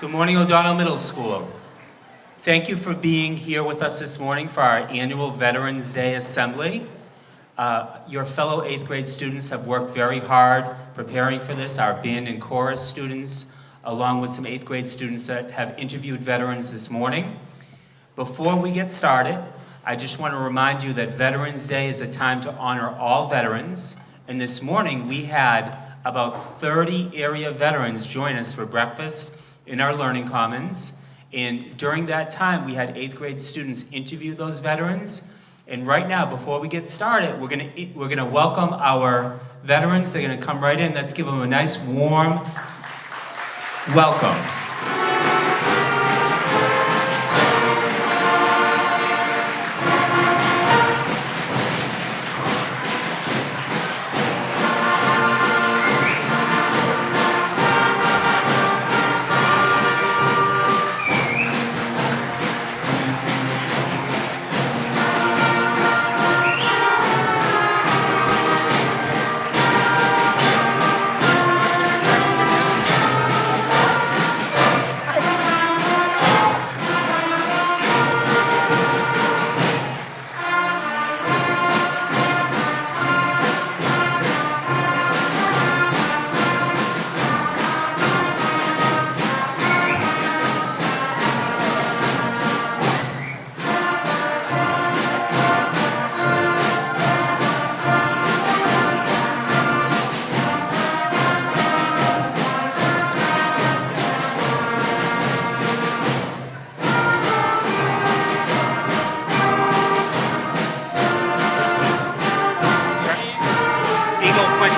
Good morning, O'Donnell Middle School. Thank you for being here with us this morning for our annual Veterans Day Assembly. Your fellow 8th grade students have worked very hard preparing for this, our band and chorus students, along with some 8th grade students that have interviewed veterans this morning. Before we get started, I just want to remind you that Veterans Day is a time to honor all veterans, and this morning we had about 30 area veterans join us for breakfast in our Learning Commons, and during that time we had 8th grade students interview those veterans. And right now, before we get started, we're gonna welcome our veterans. They're gonna come right in. Let's give them a nice warm welcome.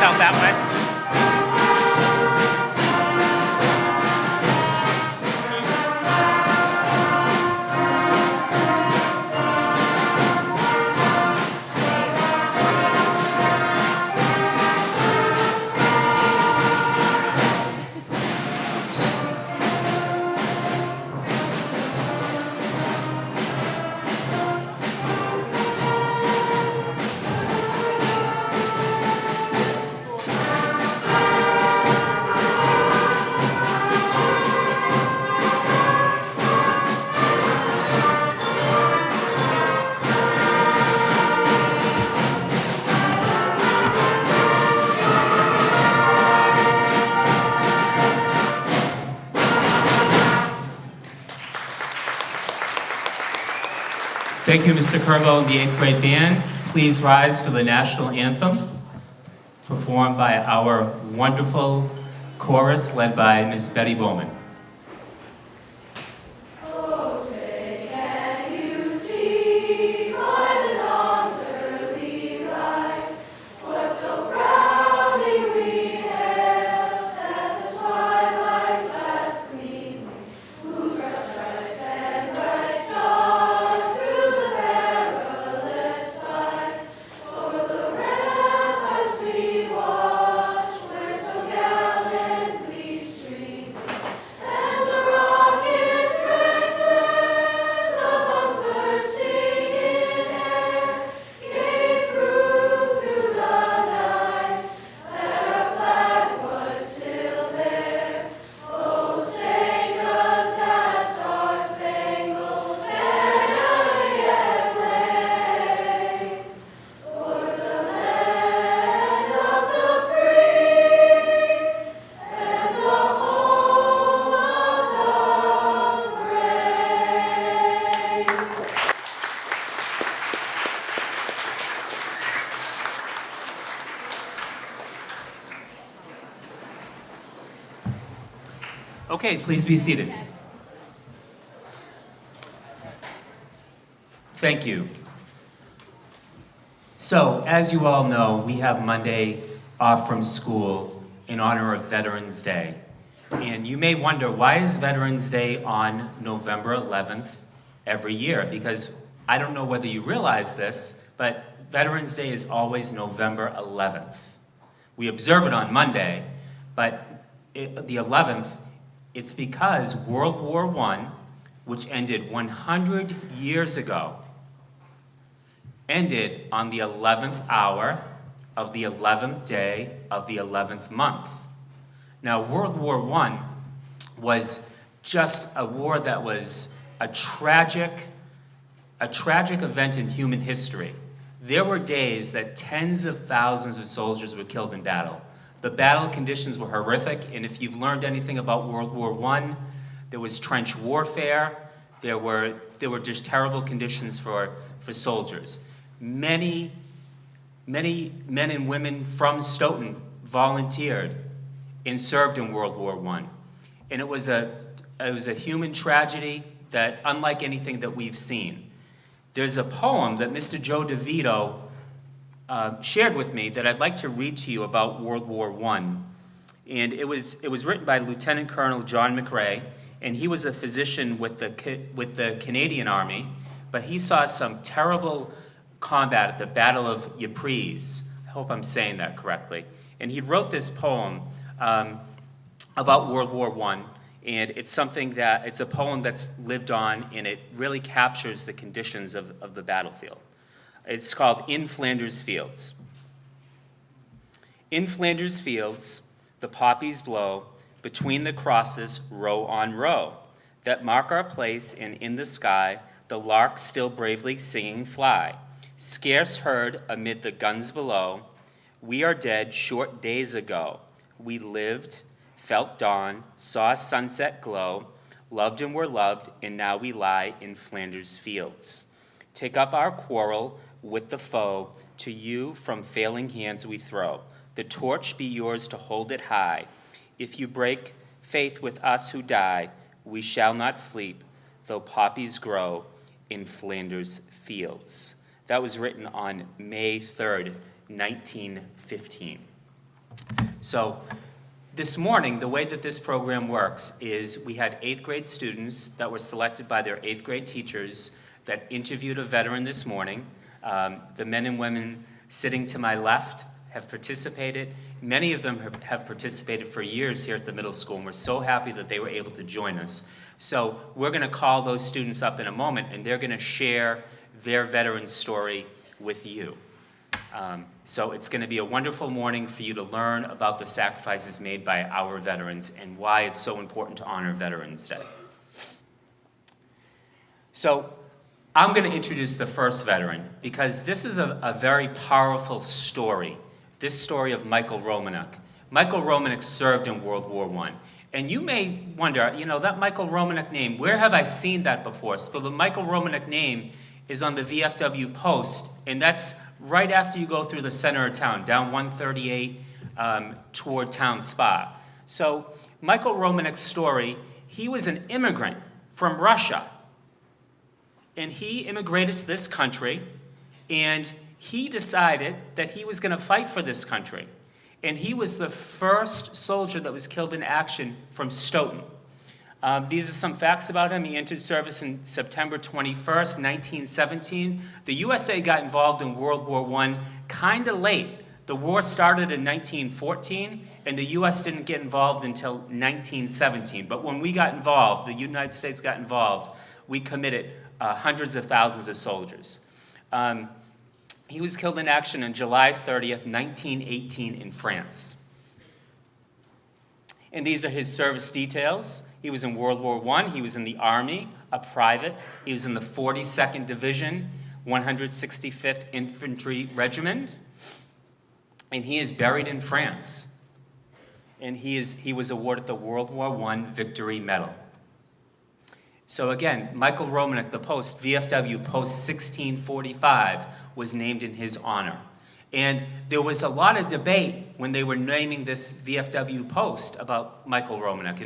Out that way. Thank you, Mr. Curbo and the 8th grade band. Please rise for the national anthem, performed by our wonderful chorus led by Miss Betty Bowman. Okay, please be seated. Thank you. So, as you all know, we have Monday off from school in honor of Veterans Day. And you may wonder, why is Veterans Day on November 11th every year? Because I don't know whether you realize this, but Veterans Day is always November 11th. We observe it on Monday, but the 11th, it's because World War I, which ended 100 years ago, ended on the 11th hour of the 11th day of the 11th month. Now, World War I was just a war that was a tragic event in human history. There were days that tens of thousands of soldiers were killed in battle. The battle conditions were horrific, and if you've learned anything about World War I, there was trench warfare, there were just terrible conditions for soldiers. Many men and women from Stoughton volunteered and served in World War I. And it was a human tragedy that unlike anything that we've seen. There's a poem that Mr. Joe DeVito shared with me that I'd like to read to you about World War I. And it was written by Lieutenant Colonel John McRae, and he was a physician with the Canadian Army, but he saw some terrible combat at the Battle of Ypres. I hope I'm saying that correctly. And he wrote this poem about World War I, and it's a poem that's lived on, and it really captures the conditions of the battlefield. It's called In Flanders Fields. In Flanders Fields, the poppies blow, between the crosses, row on row, that mark our place, and in the sky, the larks still bravely singing fly. Scarce heard amid the guns below, we are dead short days ago. We lived, felt dawn, saw sunset glow, loved and were loved, and now we lie in Flanders Fields. Take up our quarrel with the foe, to you from failing hands we throw. The torch be yours to hold it high. If you break faith with us who die, we shall not sleep, though poppies grow in Flanders Fields. That was written on May 3rd, 1915. So this morning, the way that this program works is we had 8th grade students that were selected by their 8th grade teachers that interviewed a veteran this morning. The men and women sitting to my left have participated. Many of them have participated for years here at the middle school, and we're so happy that they were able to join us. So we're going to call those students up in a moment, and they're going to share their veteran story with you. So it's going to be a wonderful morning for you to learn about the sacrifices made by our veterans and why it's so important to honor Veterans Day. So I'm going to introduce the first veteran because this is a very powerful story. This story of Michael Romanek. Michael Romanek served in World War I. And you may wonder, that Michael Romanek name, where have I seen that before? So the Michael Romanek name is on the VFW post, and that's right after you go through the center of town, down 138 toward Town Spa. So Michael Romanek's story, he was an immigrant from Russia. And he immigrated to this country, and he decided that he was going to fight for this country. And he was the first soldier that was killed in action from Stoughton. These are some facts about him. He entered service in September 21st, 1917. The USA got involved in World War I kind of late. The war started in 1914, and the US didn't get involved until 1917. But when we got involved, the United States got involved, we committed hundreds of thousands of soldiers. He was killed in action on July 30th, 1918 in France. And these are his service details. He was in World War I. He was in the Army, a private. He was in the 42nd Division, 165th Infantry Regiment. And he is buried in France. And he was awarded the World War I Victory Medal. So again, Michael Romanek, the post, VFW Post 1645, was named in his honor. And there was a lot of debate when they were naming this VFW post about Michael Romanek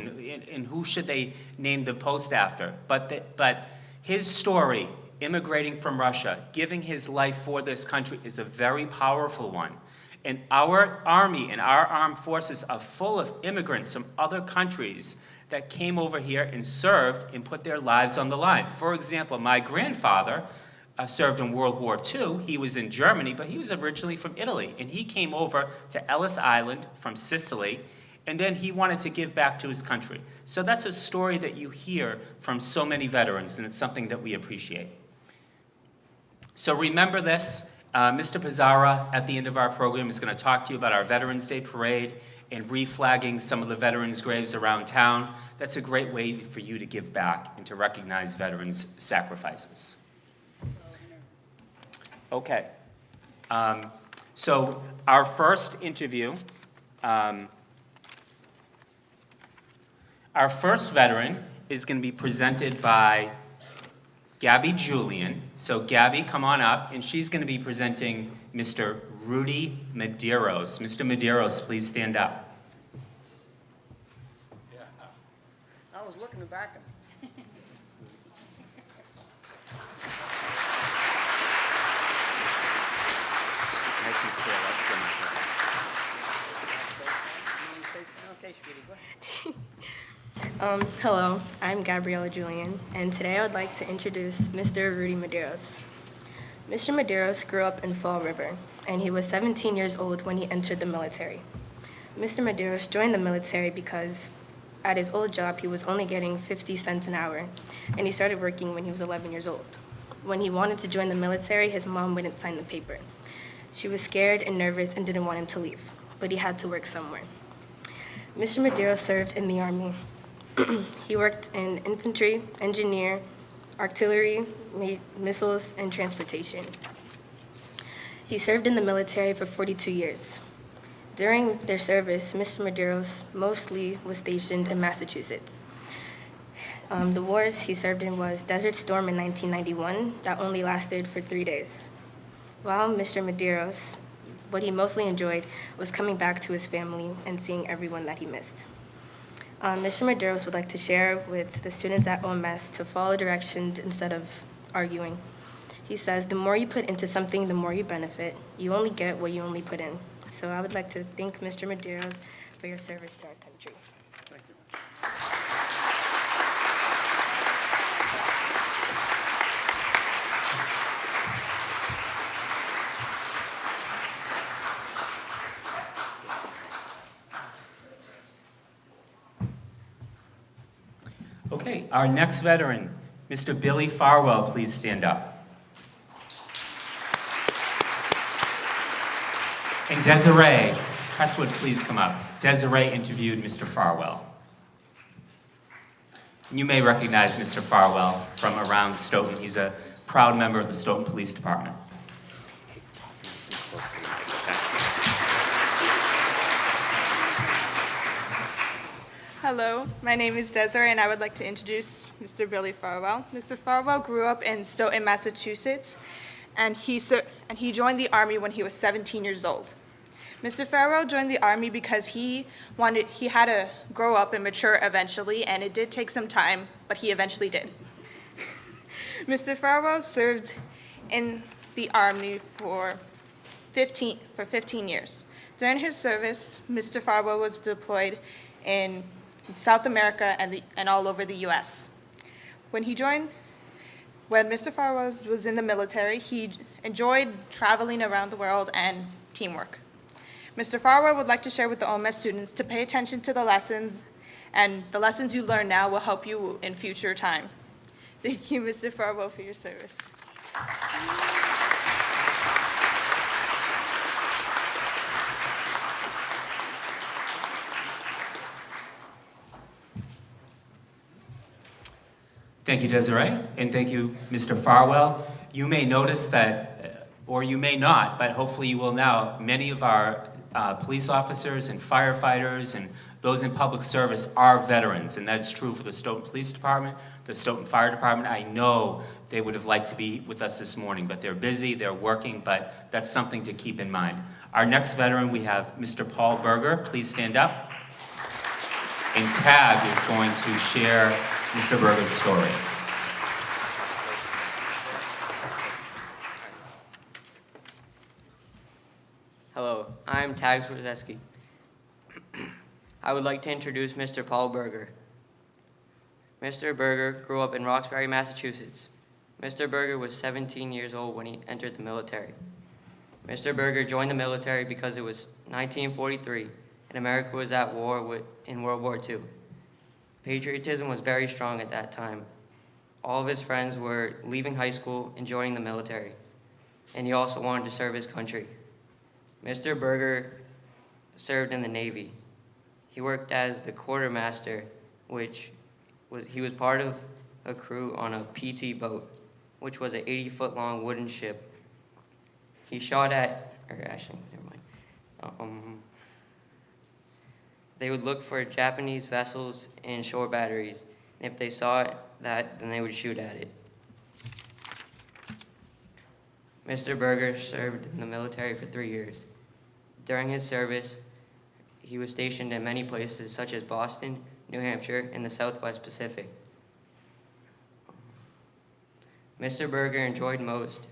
and who should they name the post after. But his story, immigrating from Russia, giving his life for this country, is a very powerful one. And our Army and our armed forces are full of immigrants from other countries that came over here and served and put their lives on the line. For example, my grandfather served in World War II. He was in Germany, but he was originally from Italy. And he came over to Ellis Island from Sicily, and then he wanted to give back to his country. So that's a story that you hear from so many veterans, and it's something that we appreciate. So remember this. Mr. Pizzara, at the end of our program, is going to talk to you about our Veterans Day Parade and reflagging some of the veterans' graves around town. That's a great way for you to give back and to recognize veterans' sacrifices. Okay. So our first interview, our first veteran is going to be presented by Gabby Julian. So Gabby, come on up, and she's going to be presenting Mr. Rudy Medeiros. Mr. Medeiros, please stand up. Yeah. I was looking back. Nice and clear, like Okay, sweetie, go ahead. Hello, I'm Gabriella Julian, and today I would like to introduce Mr. Rudy Medeiros. Mr. Medeiros grew up in Fall River, and he was 17 years old when he entered the military. Mr. Medeiros joined the military because at his old job he was only getting 50 cents an hour, and he started working when he was 11 years old. When he wanted to join the military, his mom wouldn't sign the paper. She was scared and nervous and didn't want him to leave, but he had to work somewhere. Mr. Medeiros served in the Army. He worked in infantry, engineer, artillery, missiles, and transportation. He served in the military for 42 years. During their service, Mr. Medeiros mostly was stationed in Massachusetts. The wars he served in was Desert Storm in 1991 that only lasted for 3 days. While Mr. Medeiros, what he mostly enjoyed was coming back to his family and seeing everyone that he missed. Mr. Medeiros would like to share with the students at OMS to follow directions instead of arguing. He says, the more you put into something, the more you benefit. You only get what you only put in. So I would like to thank Mr. Medeiros for your service to our country. Thank you. Okay, our next veteran, Mr. Billy Farwell, please stand up. And Desiree Presswood, please come up. Desiree interviewed Mr. Farwell. You may recognize Mr. Farwell from around Stoughton. He's a proud member of the Stoughton Police Department. Hello, my name is Desiree, and I would like to introduce Mr. Billy Farwell. Mr. Farwell grew up in Stoughton, Massachusetts, and he joined the Army when he was 17 years old. Mr. Farwell joined the Army because he had to grow up and mature eventually, and it did take some time, but he eventually did. Mr. Farwell served in the Army for 15 years. During his service, Mr. Farwell was deployed in South America and all over the U.S. When Mr. Farwell was in the military, he enjoyed traveling around the world and teamwork. Mr. Farwell would like to share with the OMS students to pay attention to the lessons, and the lessons you learn now will help you in future time. Thank you, Mr. Farwell, for your service. Thank you, Desiree, and thank you, Mr. Farwell. You may notice that, or you may not, but hopefully you will now, many of our police officers and firefighters and those in public service are veterans, and that's true for the Stoughton Police Department, the Stoughton Fire Department. I know they would have liked to be with us this morning, but they're busy, they're working, but that's something to keep in mind. Our next veteran, we have Mr. Paul Berger. Please stand up. And Tab is going to share Mr. Berger's story. Hello, I'm Tag Swarzeski. I would like to introduce Mr. Paul Berger. Mr. Berger grew up in Roxbury, Massachusetts. Mr. Berger was 17 years old when he entered the military. Mr. Berger joined the military because it was 1943 and America was at war in World War II. Patriotism was very strong at that time. All of his friends were leaving high school and joining the military. and he also wanted to serve his country. Mr. Berger served in the Navy. He worked as the quartermaster, he was part of a crew on a PT boat, which was an 80-foot-long wooden ship. He shot at, or actually, never mind. They would look for Japanese vessels and shore batteries, and if they saw that, then they would shoot at it. Mr. Berger served in the military for 3 years. During his service, he was stationed in many places such as Boston, New Hampshire, and the Southwest Pacific. Mr. Berger enjoyed most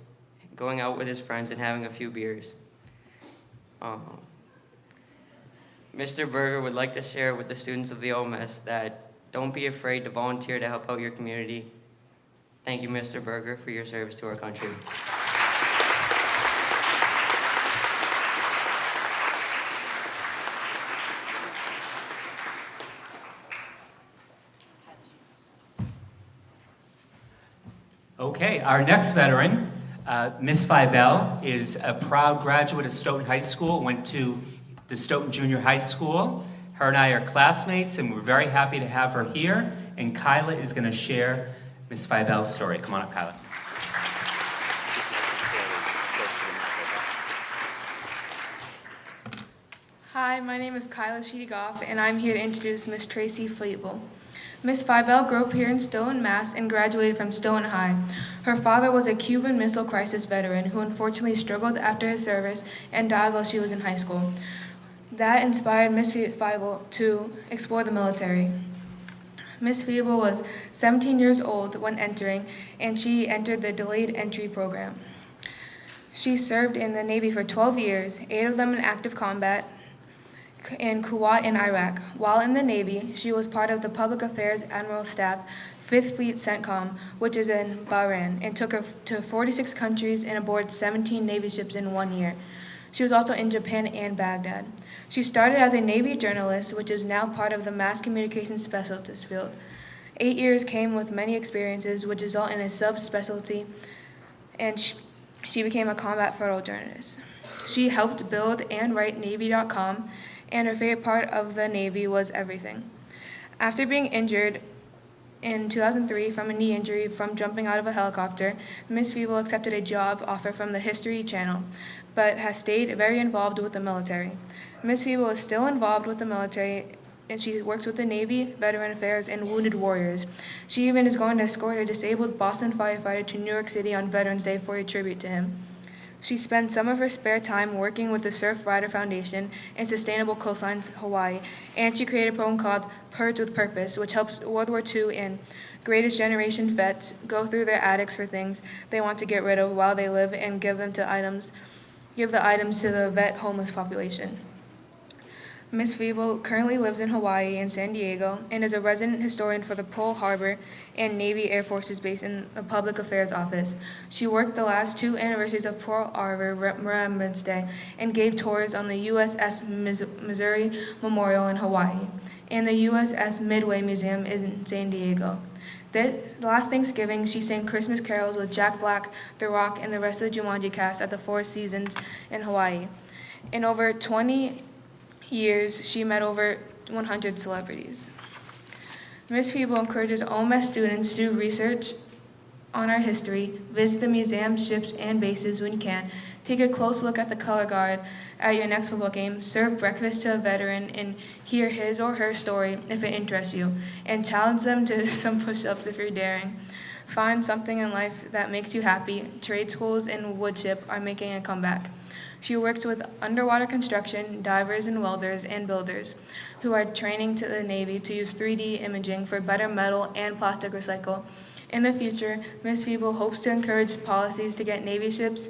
going out with his friends and having a few beers. Mr. Berger would like to share with the students of the OMS that don't be afraid to volunteer to help out your community. Thank you, Mr. Berger, for your service to our country. Okay, our next veteran, Miss Fibel, is a proud graduate of Stoughton High School, went to the Stoughton Junior High School. Her and I are classmates, and we're very happy to have her here. And Kyla is going to share Miss Fibel's story. Come on up, Kyla. Hi, my name is Kyla Sheetigoff, and I'm here to introduce Miss Tracy Fleetwell. Miss Fibel grew up here in Stoughton, Mass. And graduated from Stoughton High. Her father was a Cuban Missile Crisis veteran who unfortunately struggled after his service and died while she was in high school. That inspired Miss Fibel to explore the military. Miss Fibel was 17 years old when entering, and she entered the Delayed Entry Program. She served in the Navy for 12 years, 8 of them in active combat, in Kuwait and Iraq. While in the Navy, she was part of the Public Affairs Admiral Staff 5th Fleet CENTCOM, which is in Bahrain, and took her to 46 countries and aboard 17 Navy ships in 1 year. She was also in Japan and Baghdad. She started as a Navy journalist, which is now part of the Mass Communications Specialist field. 8 years came with many experiences, which result in a subspecialty, and she became a combat photojournalist. She helped build and write Navy.com, and her favorite part of the Navy was everything. After being injured in 2003 from a knee injury from jumping out of a helicopter, Miss Fibel accepted a job offer from the History Channel, but has stayed very involved with the military. Miss Fibel is still involved with the military, and she works with the Navy, Veteran Affairs, and Wounded Warriors. She even is going to escort a disabled Boston firefighter to New York City on Veterans Day for a tribute to him. She spends some of her spare time working with the Surf Rider Foundation and Sustainable Coastlines Hawaii, and she created a program called Purge with Purpose, which helps World War II and Greatest Generation vets go through their attics for things they want to get rid of while they live and give the items to the vet homeless population. Miss Fibel currently lives in Hawaii and San Diego and is a resident historian for the Pearl Harbor and Navy Air Forces Base in the Public Affairs Office. She worked the last 2 anniversaries of Pearl Harbor Remembrance Day and gave tours on the USS Missouri Memorial in Hawaii and the USS Midway Museum in San Diego. Last Thanksgiving, she sang Christmas carols with Jack Black, The Rock, and the rest of the Jumanji cast at the Four Seasons in Hawaii. In over 20 years, she met over 100 celebrities. Ms. Fibel encourages OMS students to do research on our history, visit the museums, ships, and bases when you can, take a close look at the color guard at your next football game, serve breakfast to a veteran, and hear his or her story if it interests you, and challenge them to some push-ups if you're daring. Find something in life that makes you happy. Trade schools and woodchip are making a comeback. She works with underwater construction, divers and welders and builders who are training to the Navy to use 3D imaging for better metal and plastic recycle. In the future, Ms. Fibel hopes to encourage policies to get Navy ships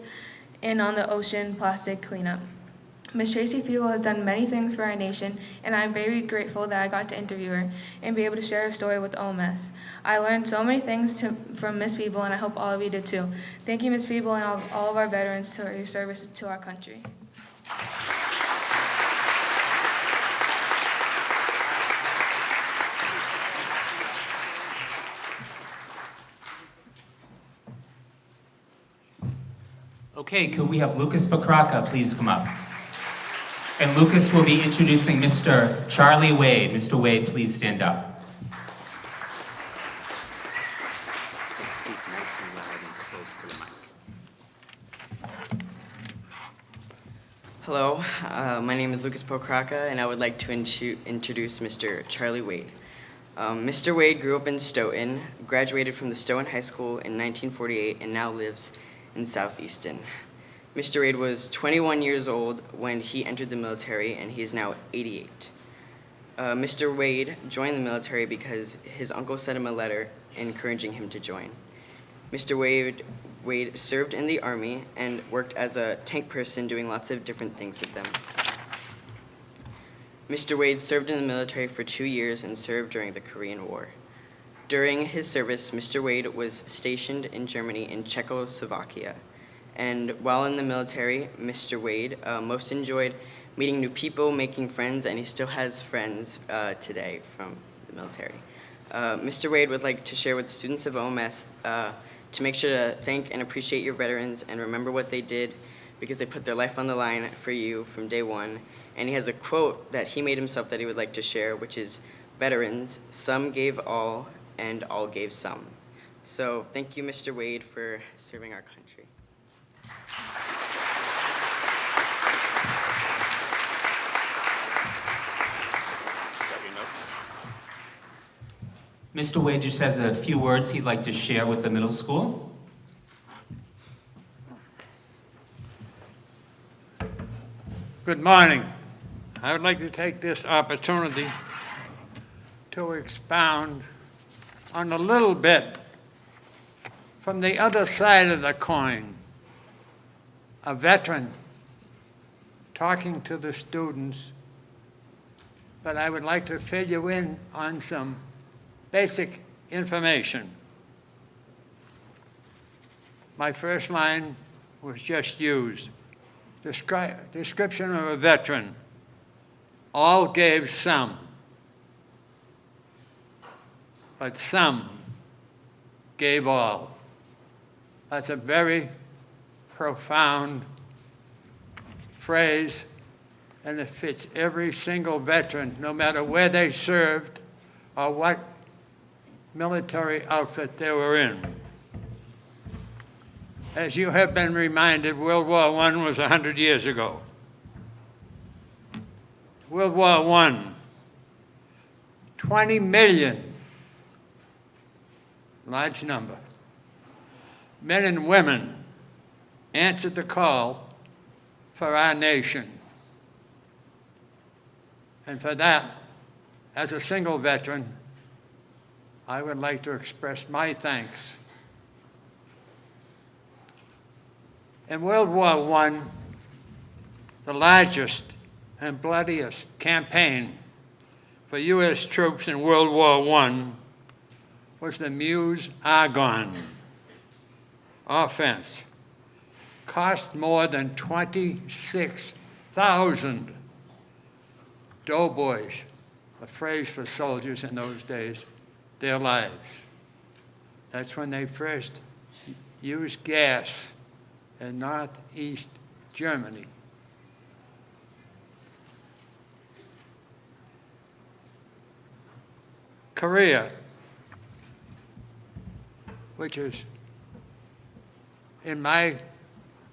in on the ocean plastic cleanup. Ms. Tracy Fibel has done many things for our nation, and I'm very grateful that I got to interview her and be able to share her story with OMS. I learned so many things from Ms. Fibel, and I hope all of you did too. Thank you, Ms. Fibel, and all of our veterans for your service to our country. Okay, could we have Lucas Bacraca please come up? And Lucas will be introducing Mr. Charlie Wade. Mr. Wade, please stand up. So speak nice and loud and close to the mic. Hello, my name is Lucas Pokraka, and I would like to introduce Mr. Charlie Wade. Mr. Wade grew up in Stoughton, graduated from the Stoughton High School in 1948, and now lives in Southeaston. Mr. Wade was 21 years old when he entered the military, and he is now 88. Mr. Wade joined the military because his uncle sent him a letter encouraging him to join. Mr. Wade served in the Army and worked as a tank person doing lots of different things with them. Mr. Wade served in the military for 2 years and served during the Korean War. During his service, Mr. Wade was stationed in Germany and Czechoslovakia. And while in the military, Mr. Wade most enjoyed meeting new people, making friends, and he still has friends today from the military. Mr. Wade would like to share with the students of OMS to make sure to thank and appreciate your veterans and remember what they did because they put their life on the line for you from day one. And he has a quote that he made himself that he would like to share, which is, "Veterans, some gave all and all gave some." So thank you, Mr. Wade, for serving our country. Got your notes? Mr. Wade just has a few words he'd like to share with the middle school. Good morning. I would like to take this opportunity to expound on a little bit from the other side of the coin. A veteran talking to the students, but I would like to fill you in on some basic information. My first line was just used. Description of a veteran. All gave some, but some gave all. That's a very profound phrase, and it fits every single veteran, no matter where they served or what military outfit they were in. As you have been reminded, World War I was 100 years ago. World War I, 20 million, large number, men and women answered the call for our nation. And for that, as a single veteran, I would like to express my thanks. In World War I, the largest and bloodiest campaign for U.S. troops in World War I was the Meuse-Argonne offense. Cost more than 26,000 doughboys, a phrase for soldiers in those days, their lives. That's when they first used gas in northeast Germany. Korea, which is in my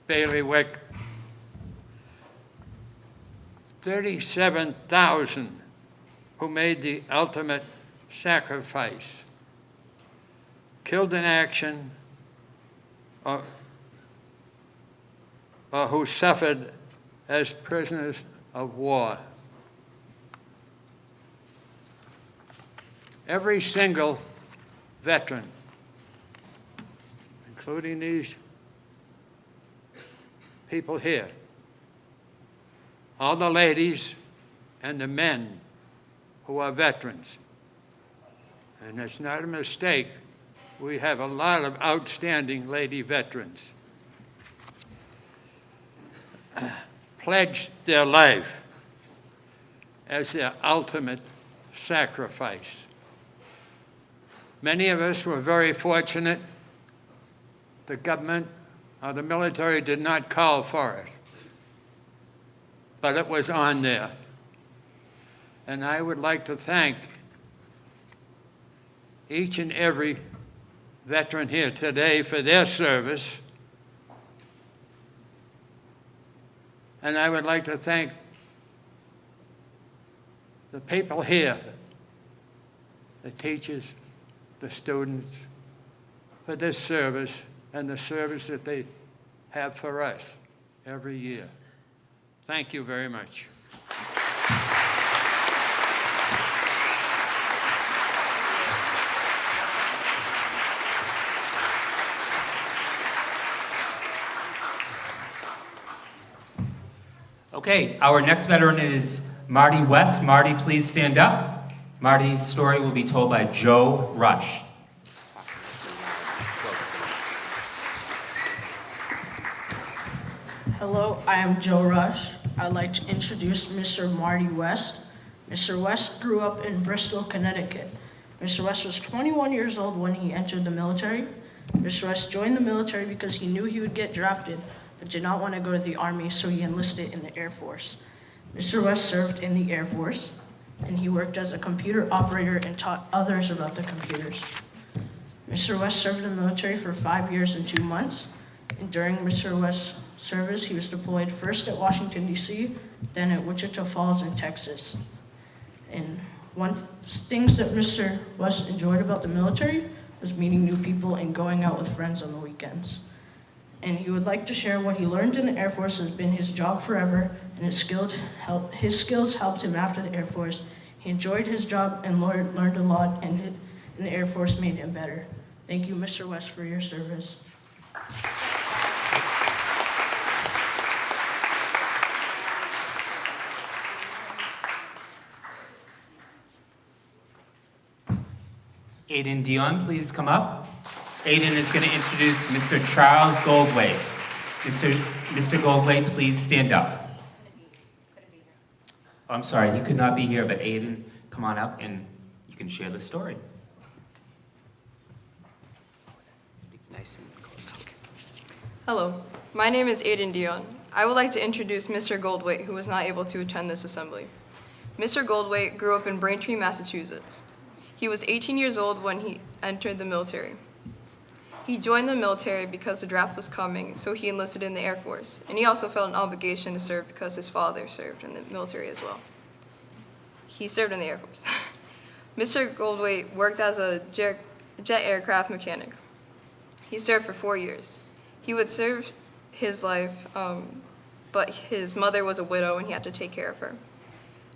bailiwick, 37,000 who made the ultimate sacrifice, killed in action, or who suffered as prisoners of war. Every single veteran, including these people here, all the ladies and the men who are veterans, and it's not a mistake, we have a lot of outstanding lady veterans, pledged their life as their ultimate sacrifice. Many of us were very fortunate. The government The military did not call for it, but it was on there. And I would like to thank each and every veteran here today for their service. And I would like to thank the people here, the teachers, the students, for this service and the service that they have for us every year. Thank you very much. Okay, our next veteran is Marty West. Marty, please stand up. Marty's story will be told by Joe Rush. Hello, I am Joe Rush. I'd like to introduce Mr. Marty West. Mr. West grew up in Bristol, Connecticut. Mr. West was 21 years old when he entered the military. Mr. West joined the military because he knew he would get drafted, but did not want to go to the Army, so he enlisted in the Air Force. Mr. West served in the Air Force, and he worked as a computer operator and taught others about the computers. Mr. West served in the military for 5 years and 2 months, and during Mr. West's service, he was deployed first at Washington, D.C., then at Wichita Falls in Texas. And one things that Mr. West enjoyed about the military was meeting new people and going out with friends on the weekends. And he would like to share what he learned in the Air Force has been his job forever, and his skills helped him after the Air Force. He enjoyed his job and learned a lot, and the Air Force made him better. Thank you, Mr. West, for your service. Aiden Dion, please come up. Aiden is going to introduce Mr. Charles Goldway. Mr. Goldway, please stand up. Oh, I'm sorry, he could not be here, but Aiden, come on up and you can share the story. Speak nice and close. Okay. Hello, my name is Aiden Dion. I would like to introduce Mr. Goldway, who was not able to attend this assembly. Mr. Goldway grew up in Braintree, Massachusetts. He was 18 years old when he entered the military. He joined the military because the draft was coming, so he enlisted in the Air Force, and he also felt an obligation to serve because his father served in the military as well. He served in the Air Force. Mr. Goldway worked as a jet aircraft mechanic. He served for 4 years. He would serve his life, but his mother was a widow and he had to take care of her.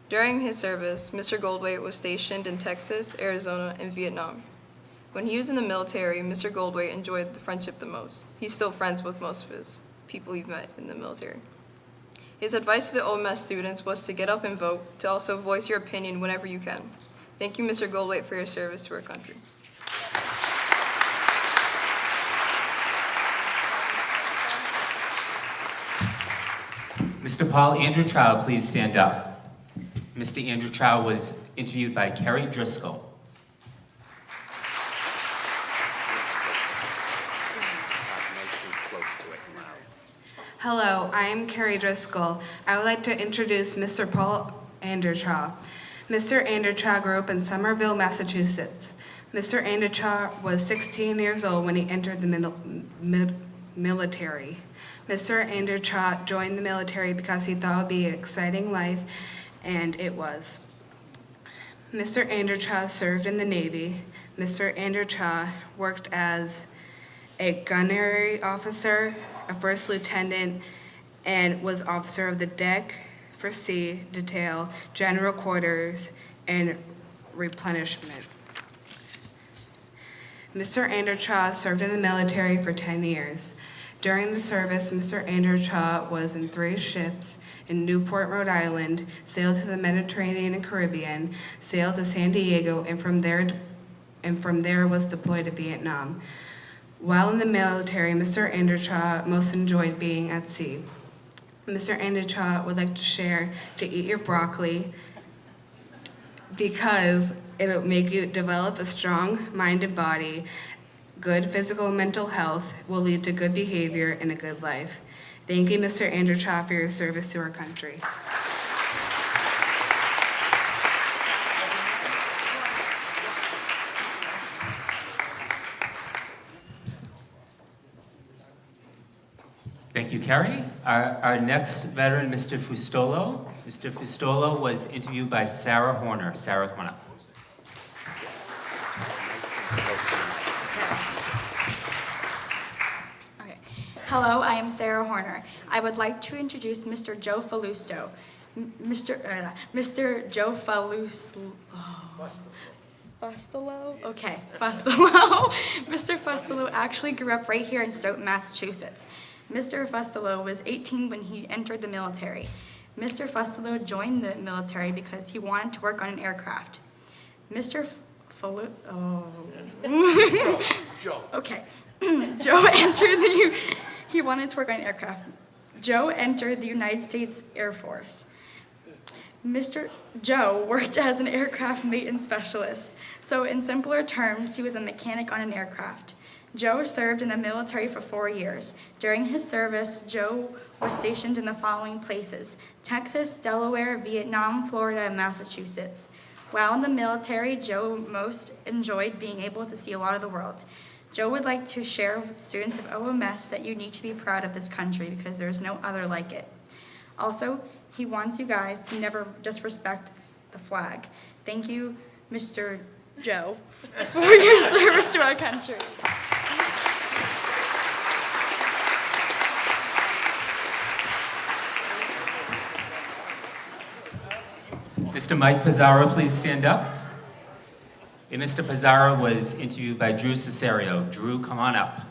During his service, Mr. Goldway was stationed in Texas, Arizona, and Vietnam. When he was in the military, Mr. Goldway enjoyed the friendship the most. He's still friends with most of his people he met in the military. His advice to the OMS students was to get up and vote, to also voice your opinion whenever you can. Thank you, Mr. Goldway, for your service to our country. Mr. Paul Andrew Chow, please stand up. Mr. Andrew Chow was interviewed by Kerry Driscoll. Nice and close to it and loud. Hello, I am Carrie Driscoll. I would like to introduce Mr. Paul Andertraw. Mr. Andertraw grew up in Somerville, Massachusetts. Mr. Andertraw was 16 years old when he entered the military. Mr. Andertraw joined the military because he thought it would be an exciting life, and it was. Mr. Andertraw served in the Navy. Mr. Andertraw worked as a gunnery officer, a first lieutenant, and was officer of the deck for sea, detail, general quarters, and replenishment. Mr. Andertraw served in the military for 10 years. During the service, Mr. Andertraw was in 3 ships in Newport, Rhode Island, sailed to the Mediterranean and Caribbean, sailed to San Diego, and from there was deployed to Vietnam. While in the military, Mr. Andertraw most enjoyed being at sea. Mr. Andertraw would like to share to eat your broccoli because it'll make you develop a strong mind and body, Good physical and mental health will lead to good behavior and a good life. Thank you, Mr. Andrew Cha, for your service to our country. Thank you, Carrie. Our next veteran, Mr. Fustolo. Mr. Fustolo was interviewed by Sarah Horner. Sarah, come on up. Nice and close to the mic. Okay. Hello, I am Sarah Horner. I would like to introduce Mr. Joe Falusto. Mr. Joe Falusto. Fustolo? Okay, Fustolo. Mr. Fustolo actually grew up right here in Stoughton, Massachusetts. Mr. Fustolo was 18 when he entered the military. Mr. Fustolo joined the military because he wanted to work on an aircraft. Mr. Joe. Okay. He wanted to work on an aircraft. Joe entered the United States Air Force. Mr. Joe worked as an aircraft maintenance specialist. So in simpler terms, he was a mechanic on an aircraft. Joe served in the military for 4 years. During his service, Joe was stationed in the following places: Texas, Delaware, Vietnam, Florida, and Massachusetts. While in the military, Joe most enjoyed being able to see a lot of the world. Joe would like to share with students of OMS that you need to be proud of this country because there's no other like it. Also, he wants you guys to never disrespect the flag. Thank you, Mr. Joe, for your service to our country. Mr. Mike Pizarro, please stand up. And Mr. Pizarro was interviewed by Drew Cesario. Drew, come on up.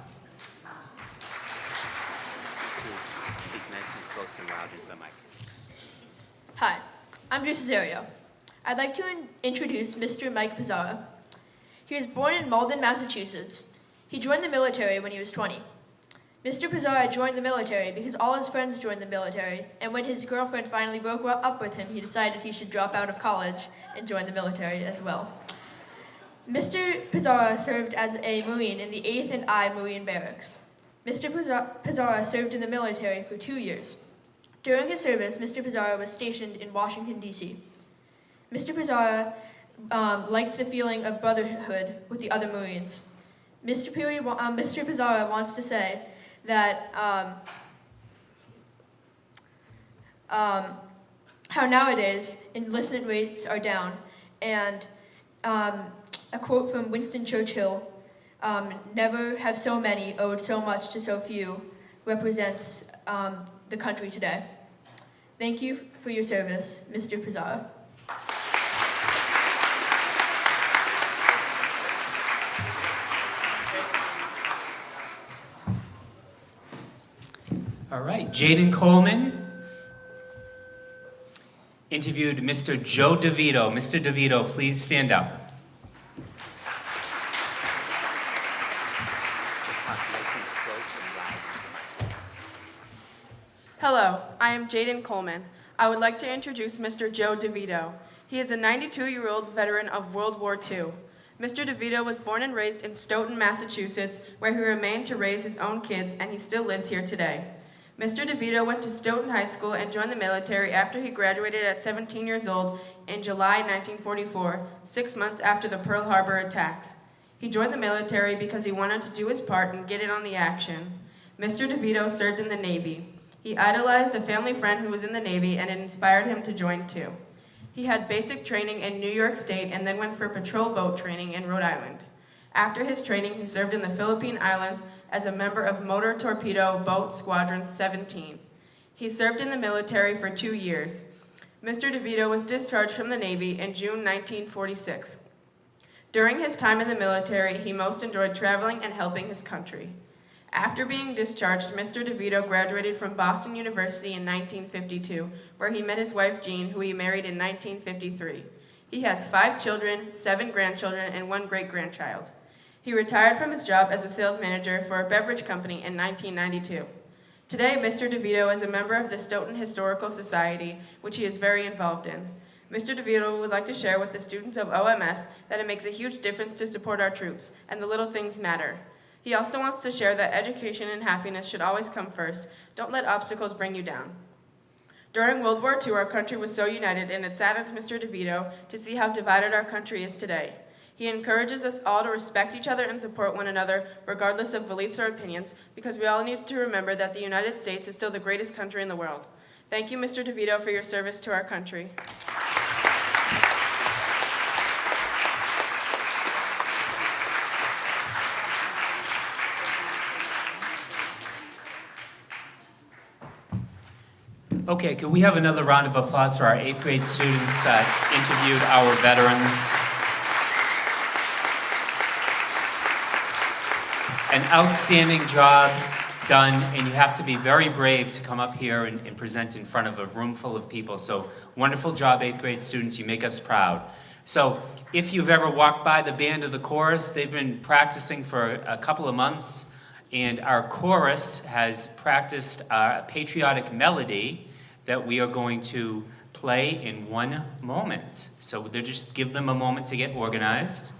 Speak nice and close and loud into the mic. Hi, I'm Drew Cesario. I'd like to introduce Mr. Mike Pizarro. He was born in Malden, Massachusetts. He joined the military when he was 20. Mr. Pizarro joined the military because all his friends joined the military, and when his girlfriend finally broke up with him, he decided he should drop out of college and join the military as well. Mr. Pizarro served as a Marine in the 8th and I Marine Barracks. Mr. Pizarro served in the military for 2 years. During his service, Mr. Pizarro was stationed in Washington, D.C. Mr. Pizarro liked the feeling of brotherhood with the other Marines. Mr. Pizarro wants to say that how nowadays enlistment rates are down, and a quote from Winston Churchill, "Never have so many owed so much to so few," represents the country today. Thank you for your service, Mr. Pizarro. All right, Jaden Coleman interviewed Mr. Joe DeVito. Mr. DeVito, please stand up. So talk nice and close and loud into the mic. Hello, I am Jaden Coleman. I would like to introduce Mr. Joe DeVito. He is a 92-year-old veteran of World War II. Mr. DeVito was born and raised in Stoughton, Massachusetts, where he remained to raise his own kids, and he still lives here today. Mr. DeVito went to Stoughton High School and joined the military after he graduated at 17 years old in July 1944, 6 months after the Pearl Harbor attacks. He joined the military because he wanted to do his part and get in on the action. Mr. DeVito served in the Navy. He idolized a family friend who was in the Navy, and it inspired him to join too. He had basic training in New York State and then went for patrol boat training in Rhode Island. After his training, he served in the Philippine Islands as a member of Motor Torpedo Boat Squadron 17. He served in the military for 2 years. Mr. DeVito was discharged from the Navy in June 1946. During his time in the military, he most enjoyed traveling and helping his country. After being discharged, Mr. DeVito graduated from Boston University in 1952, where he met his wife Jean, who he married in 1953. He has 5 children, 7 grandchildren, and 1 great-grandchild. He retired from his job as a sales manager for a beverage company in 1992. Today, Mr. DeVito is a member of the Stoughton Historical Society, which he is very involved in. Mr. DeVito would like to share with the students of OMS that it makes a huge difference to support our troops, and the little things matter. He also wants to share that education and happiness should always come first. Don't let obstacles bring you down. During World War II, our country was so united, and it saddens Mr. DeVito to see how divided our country is today. He encourages us all to respect each other and support one another, regardless of beliefs or opinions, because we all need to remember that the United States is still the greatest country in the world. Thank you, Mr. DeVito, for your service to our country. Okay, could we have another round of applause for our 8th grade students that interviewed our veterans? An outstanding job done, and you have to be very brave to come up here and present in front of a room full of people. So wonderful job, 8th grade students. You make us proud. So if you've ever walked by the band of the chorus, they've been practicing for a couple of months, and our chorus has practiced a patriotic melody that we are going to play in one moment. So they'll just give them a moment to get organized.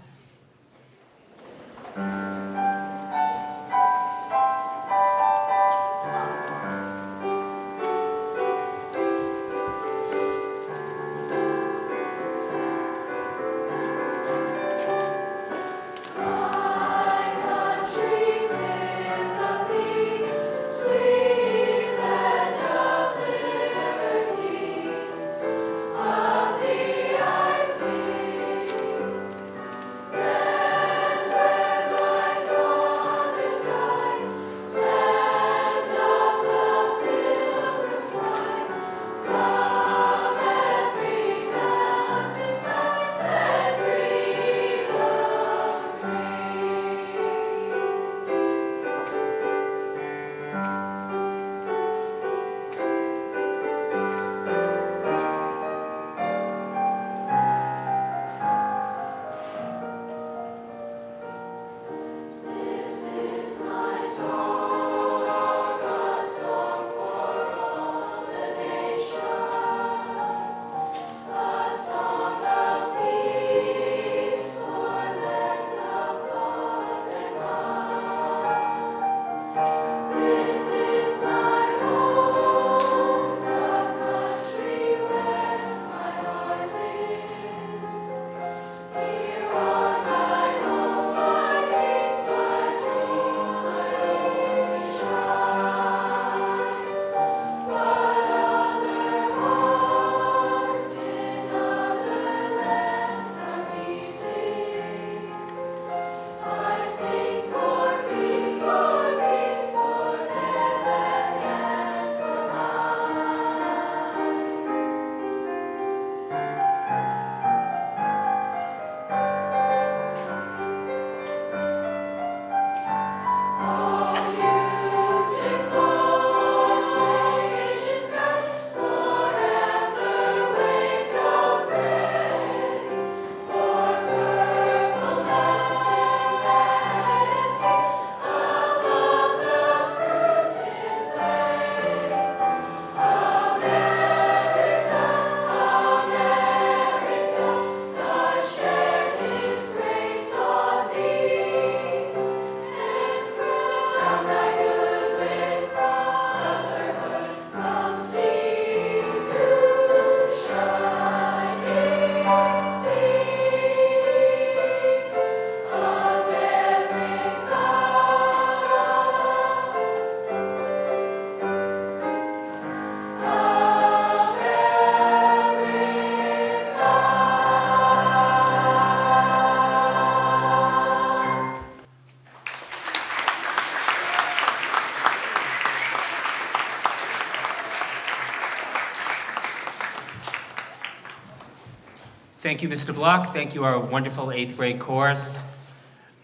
Thank you, Mr. Block. Thank you, our wonderful 8th grade chorus.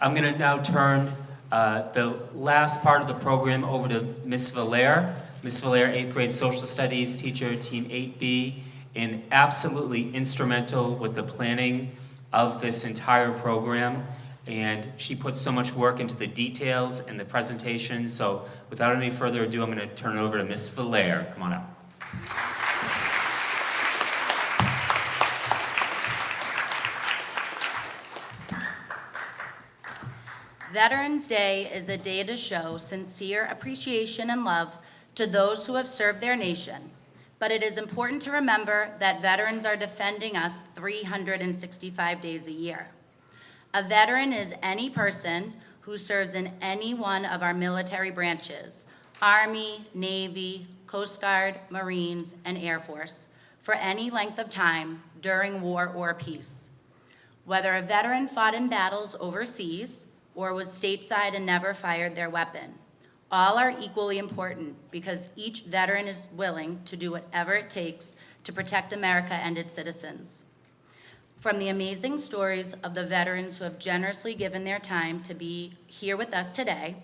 I'm going to now turn the last part of the program over to Ms. Valere. Ms. Valere, 8th grade social studies teacher, team 8B, and absolutely instrumental with the planning of this entire program. And she put so much work into the details and the presentation. So without any further ado, I'm going to turn it over to Ms. Valere. Come on up. Veterans Day is a day to show sincere appreciation and love to those who have served their nation. But it is important to remember that veterans are defending us 365 days a year. A veteran is any person who serves in any one of our military branches, Army, Navy, Coast Guard, Marines, and Air Force, for any length of time during war or peace. Whether a veteran fought in battles overseas or was stateside and never fired their weapon, all are equally important because each veteran is willing to do whatever it takes to protect America and its citizens. From the amazing stories of the veterans who have generously given their time to be here with us today,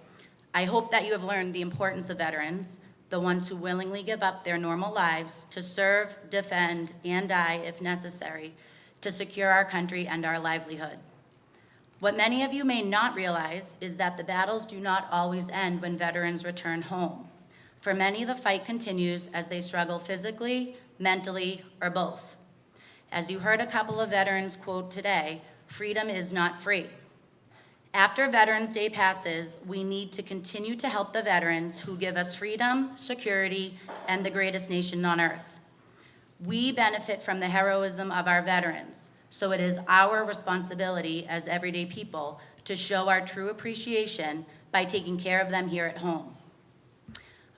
I hope that you have learned the importance of veterans, the ones who willingly give up their normal lives to serve, defend, and die if necessary to secure our country and our livelihood. What many of you may not realize is that the battles do not always end when veterans return home. For many, the fight continues as they struggle physically, mentally, or both. As you heard a couple of veterans quote today, freedom is not free. After Veterans Day passes, we need to continue to help the veterans who give us freedom, security, and the greatest nation on earth. We benefit from the heroism of our veterans, so it is our responsibility as everyday people to show our true appreciation by taking care of them here at home.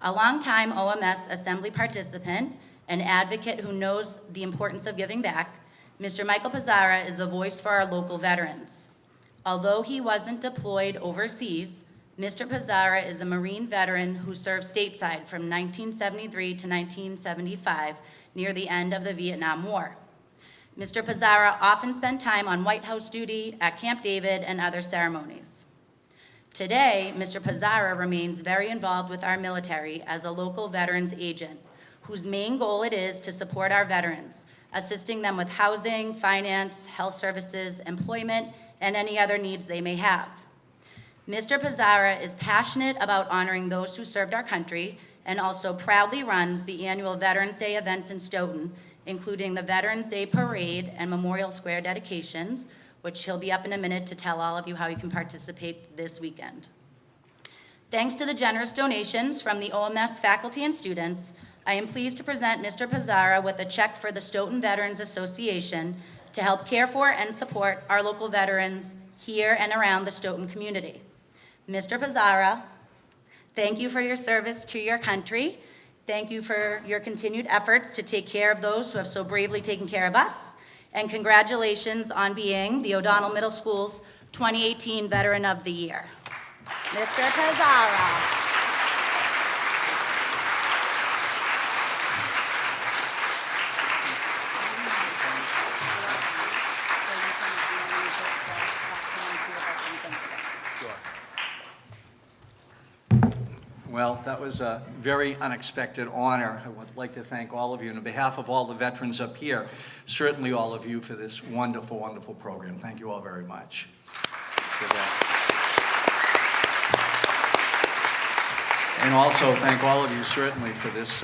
A longtime OMS Assembly participant, an advocate who knows the importance of giving back, Mr. Michael Pizzara is a voice for our local veterans. Although he wasn't deployed overseas, Mr. Pizzara is a Marine veteran who served stateside from 1973 to 1975 near the end of the Vietnam War. Mr. Pizzara often spent time on White House duty, at Camp David, and other ceremonies. Today, Mr. Pizzara remains very involved with our military as a local veterans agent, whose main goal it is to support our veterans, assisting them with housing, finance, health services, employment, and any other needs they may have. Mr. Pizzara is passionate about honoring those who served our country and also proudly runs the annual Veterans Day events in Stoughton, including the Veterans Day Parade and Memorial Square dedications, which he'll be up in a minute to tell all of you how you can participate this weekend. Thanks to the generous donations from the OMS faculty and students, I am pleased to present Mr. Pizzara with a check for the Stoughton Veterans Association to help care for and support our local veterans here and around the Stoughton community. Mr. Pizzara, thank you for your service to your country. Thank you for your continued efforts to take care of those who have so bravely taken care of us. And congratulations on being the O'Donnell Middle School's 2018 Veteran of the Year. Mr. Pizzara. Well, that was a very unexpected honor. I would like to thank all of you, and on behalf of all the veterans up here, certainly all of you for this wonderful, wonderful program. Thank you all very much. And also thank all of you certainly for this,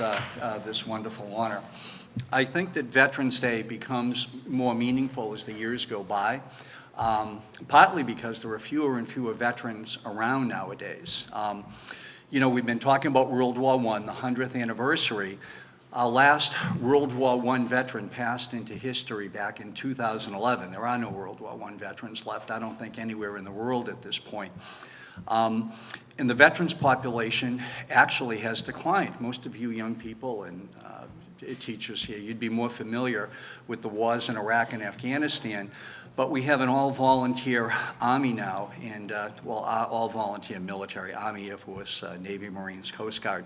this wonderful honor. I think that Veterans Day becomes more meaningful as the years go by, partly because there are fewer and fewer veterans around nowadays. You know, we've been talking about World War I, the 100th anniversary. Our last World War I veteran passed into history back in 2011. There are no World War I veterans left, I don't think, anywhere in the world at this point. And the veterans population actually has declined. Most of you young people and teachers here, you'd be more familiar with the wars in Iraq and Afghanistan. But we have an all-volunteer Army now, and well, all-volunteer military, Army, Air Force, Navy, Marines, Coast Guard.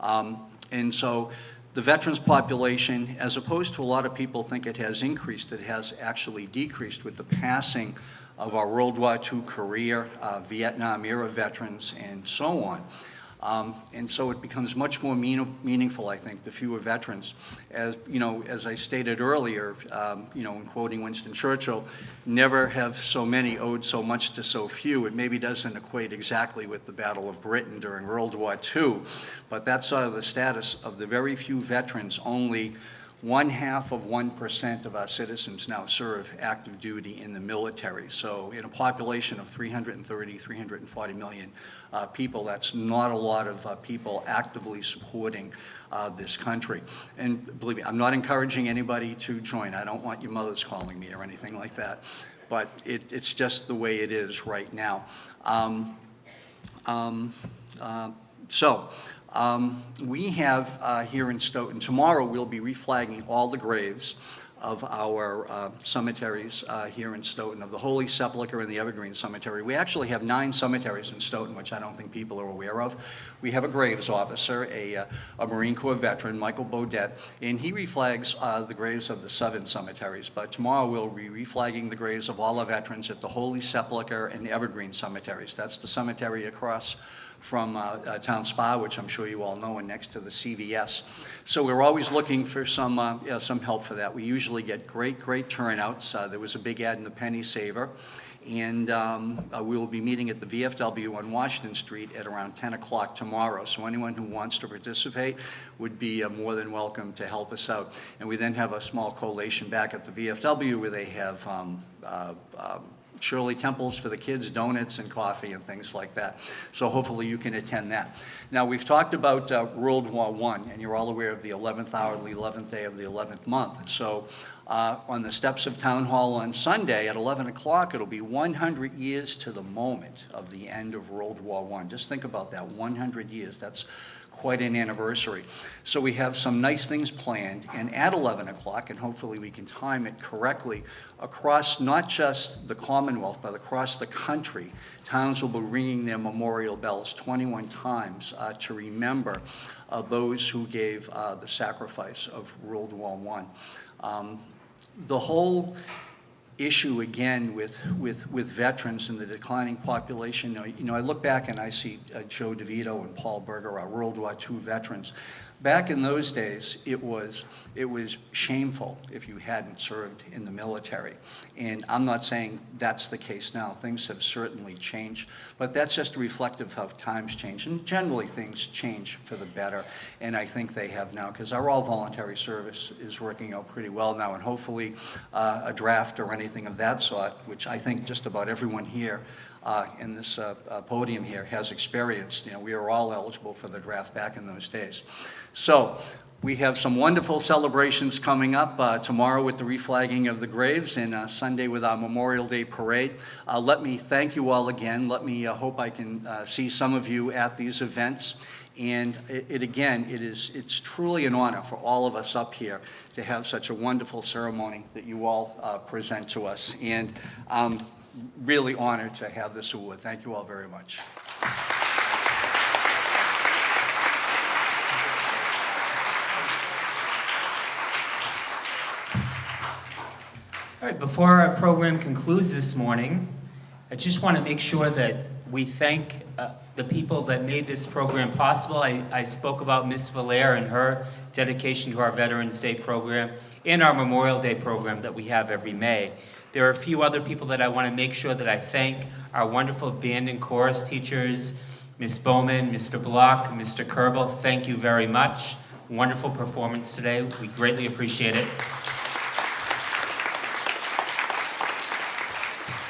And so the veterans population, as opposed to a lot of people think it has increased, it has actually decreased with the passing of our World War II career, Vietnam-era veterans, and so on. And so it becomes much more meaningful, I think, the fewer veterans. As you know, as I stated earlier, you know, in quoting Winston Churchill, never have so many owed so much to so few. It maybe doesn't equate exactly with the Battle of Britain during World War II, but that's sort of the status of the very few veterans. Only 0.5% of our citizens now serve active duty in the military. So in a population of 330, 340 million people, that's not a lot of people actively supporting this country. And believe me, I'm not encouraging anybody to join. I don't want your mothers calling me or anything like that. But it's just the way it is right now. We have here in Stoughton, tomorrow we'll be reflagging all the graves of our cemeteries here in Stoughton, of the Holy Sepulchre and the Evergreen Cemetery. We actually have 9 cemeteries in Stoughton, which I don't think people are aware of. We have a graves officer, a Marine Corps veteran, Michael Bodette, and he reflags the graves of the 7 cemeteries. But tomorrow we'll be reflagging the graves of all our veterans at the Holy Sepulchre and Evergreen cemeteries. That's the cemetery across from Town Spa, which I'm sure you all know, and next to the CVS. So we're always looking for some help for that. We usually get great turnouts. There was a big ad in the Penny Saver, and we will be meeting at the VFW on Washington Street at around 10 o'clock tomorrow. So anyone who wants to participate would be more than welcome to help us out. And we then have a small collation back at the VFW where they have Shirley Temples for the kids, donuts and coffee and things like that. So hopefully you can attend that. Now, we've talked about World War I, and you're all aware of the 11th hour, the 11th day of the 11th month. So on the steps of Town Hall on Sunday at 11 o'clock, it'll be 100 years to the moment of the end of World War I. Just think about that, 100 years. That's quite an anniversary. So we have some nice things planned, and at 11 o'clock, and hopefully we can time it correctly, across not just the Commonwealth, but across the country, towns will be ringing their memorial bells 21 times to remember those who gave the sacrifice of World War I. The whole issue again with veterans and the declining population. You know, I look back and I see Joe DeVito and Paul Berger, our World War II veterans. Back in those days, it was shameful if you hadn't served in the military. And I'm not saying that's the case now. Things have certainly changed, but that's just reflective of how times change. And generally, things change for the better, and I think they have now, because our all-voluntary service is working out pretty well now, and hopefully a draft or anything of that sort, which I think just about everyone here in this podium here has experienced. You know, we were all eligible for the draft back in those days. So we have some wonderful celebrations coming up tomorrow with the reflagging of the graves, and Sunday with our Memorial Day parade. Let me thank you all again. Let me hope I can see some of you at these events. And it's truly an honor for all of us up here to have such a wonderful ceremony that you all present to us. And I'm really honored to have this award. Thank you all very much. All right, before our program concludes this morning, I just want to make sure that we thank the people that made this program possible. I spoke about Ms. Valaire and her dedication to our Veterans Day program and our Memorial Day program that we have every May. There are a few other people that I want to make sure that I thank. Our wonderful band and chorus teachers, Ms. Bowman, Mr. Block, Mr. Kerbel, thank you very much. Wonderful performance today. We greatly appreciate it.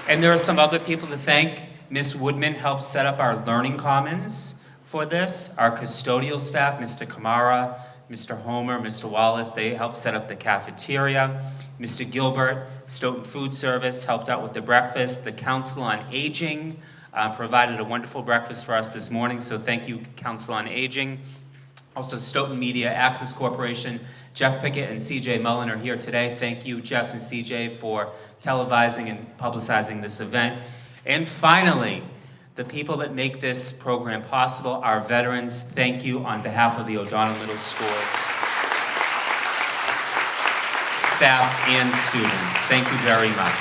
And there are some other people to thank. Ms. Woodman helped set up our Learning Commons for this. Our custodial staff, Mr. Kamara, Mr. Homer, Mr. Wallace, they helped set up the cafeteria. Mr. Gilbert, Stoughton Food Service, helped out with the breakfast. The Council on Aging provided a wonderful breakfast for us this morning, so thank you, Council on Aging. Also, Stoughton Media Access Corporation, Jeff Pickett and CJ Mullen are here today. Thank you, Jeff and CJ, for televising and publicizing this event. And finally, the people that make this program possible, our veterans, thank you on behalf of the O'Donnell Middle School staff and students. Thank you very much.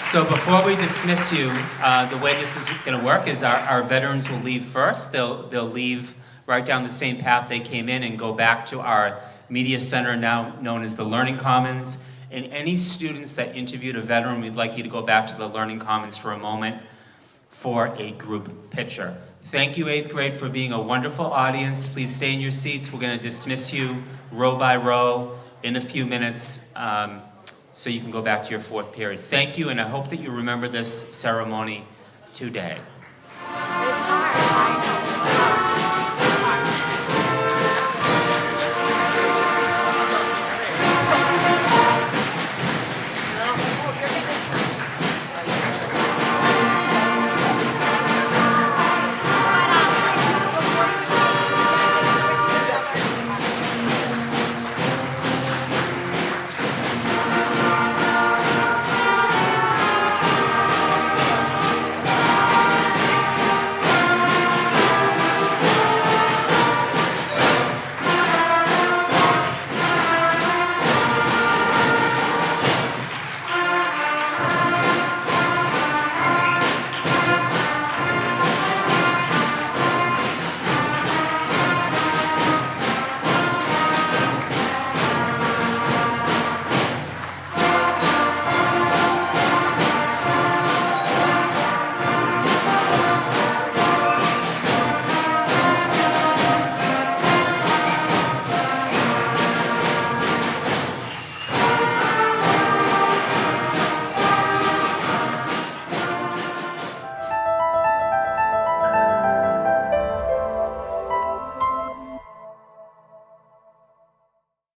So before we dismiss you, the way this is going to work is our veterans will leave first. They'll leave right down the same path they came in and go back to our media center, now known as the Learning Commons. And any students that interviewed a veteran, we'd like you to go back to the Learning Commons for a moment. for a group picture. Thank you, 8th grade, for being a wonderful audience. Please stay in your seats. We're going to dismiss you row by row in a few minutes so you can go back to your 4th period. Thank you, and I hope that you remember this ceremony today. It's hard. I know.